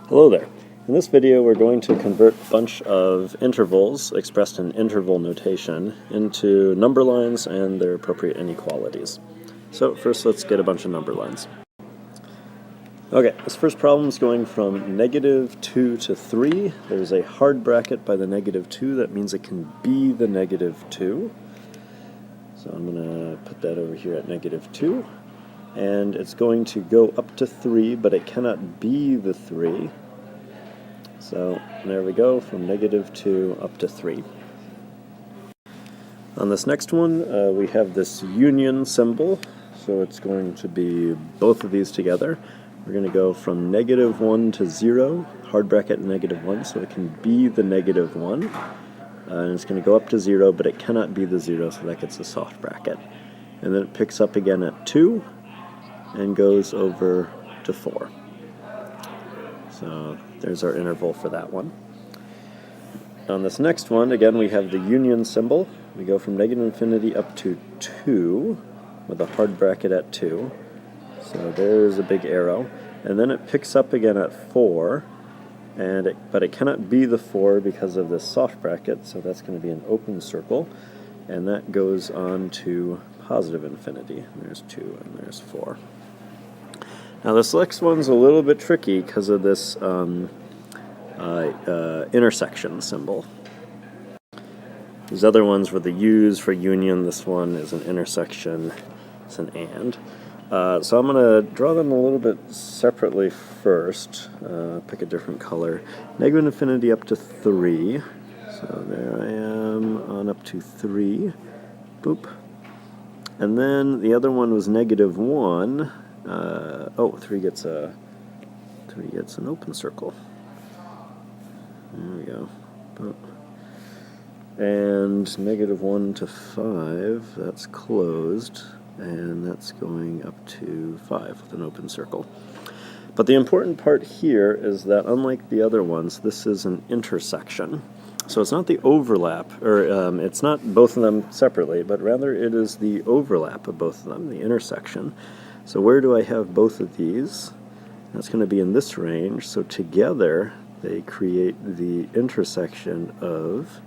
Hello there. In this video we're going to convert a bunch of intervals expressed in interval notation into number lines and their appropriate inequalities. So first let's get a bunch of number lines. Okay, this first problem is going from -2 to 3. There's a hard bracket by the -2 that means it can be the -2. So I'm going to put that over here at -2. And it's going to go up to 3, but it cannot be the 3. So there we go, from -2 up to 3. On this next one, we have this union symbol, so it's going to be both of these together. We're going to go from -1 to 0, hard bracket -1, so it can be the -1. And it's going to go up to 0, but it cannot be the 0, so that gets a soft bracket. And then it picks up again at 2 and goes over to 4. So there's our interval for that one. On this next one, again, we have the union symbol. We go from -infinity up to 2 with a hard bracket at 2. So there's a big arrow. And then it picks up again at 4, but it cannot be the 4 because of this soft bracket, so that's going to be an open circle. And that goes on to positive infinity. There's 2 and there's 4. Now this next one's a little bit tricky because of this intersection symbol. These other ones were the U's for union. This one is an intersection. It's an and. So I'm going to draw them a little bit separately first. Pick a different color. -infinity up to 3. So there I am on up to 3. Boop. And then the other one was -1. 3 gets an open circle. There we go. Boop. And -1 to 5, that's closed, and that's going up to 5 with an open circle. But the important part here is that unlike the other ones, this is an intersection. So it's not the overlap, or it's not both of them separately, but rather it is the overlap of both of them, the intersection. So where do I have both of these? That's going to be in this range, so together they create the intersection of,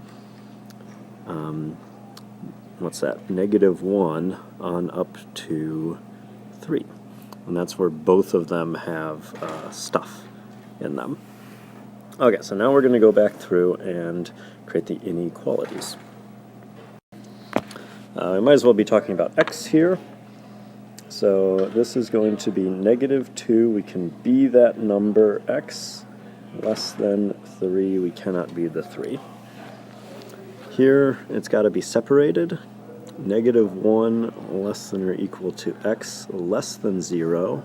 what's that, -1 on up to 3. And that's where both of them have stuff in them. Okay, so now we're going to go back through and create the inequalities. I might as well be talking about x here. So this is going to be -2. We can be that number x. Less than 3, we cannot be the 3. Here, it's got to be separated. -1 less than or equal to x less than 0.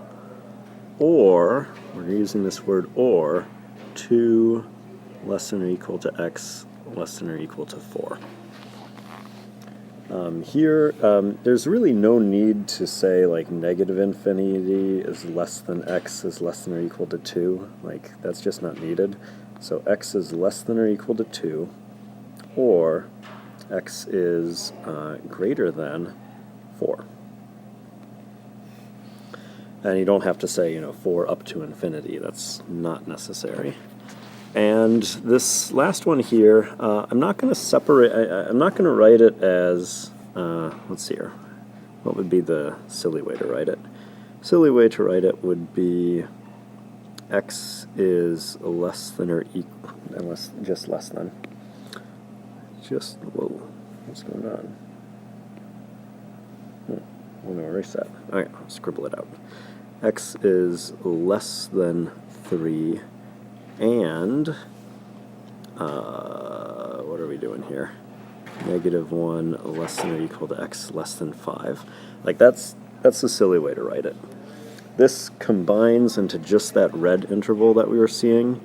Or, we're using this word or, 2 less than or equal to x less than or equal to 4. Here, there's really no need to say like -infinity is less than x is less than or equal to 2. Like, that's just not needed. So x is less than or equal to 2, or x is greater than 4. And you don't have to say, 4 up to infinity. That's not necessary. And this last one here, I'm not going to separate, I'm not going to write it as, let's see here, what would be the silly way to write it? Silly way to write it would be x is less than or equal, just less than. Whoa, what's going on? I'm going to erase that. Okay, I'll scribble it out. X is less than 3. And, what are we doing here? -1 less than or equal to x less than 5. Like, that's the silly way to write it. This combines into just that red interval that we were seeing.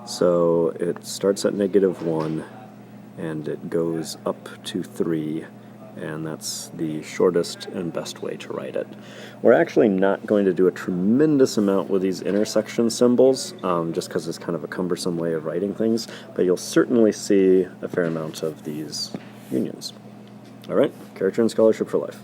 So it starts at -1, and it goes up to 3. And that's the shortest and best way to write it. We're actually not going to do a tremendous amount with these intersection symbols, just because it's kind of a cumbersome way of writing things, but you'll certainly see a fair amount of these unions. All right, Character and Scholarship for Life.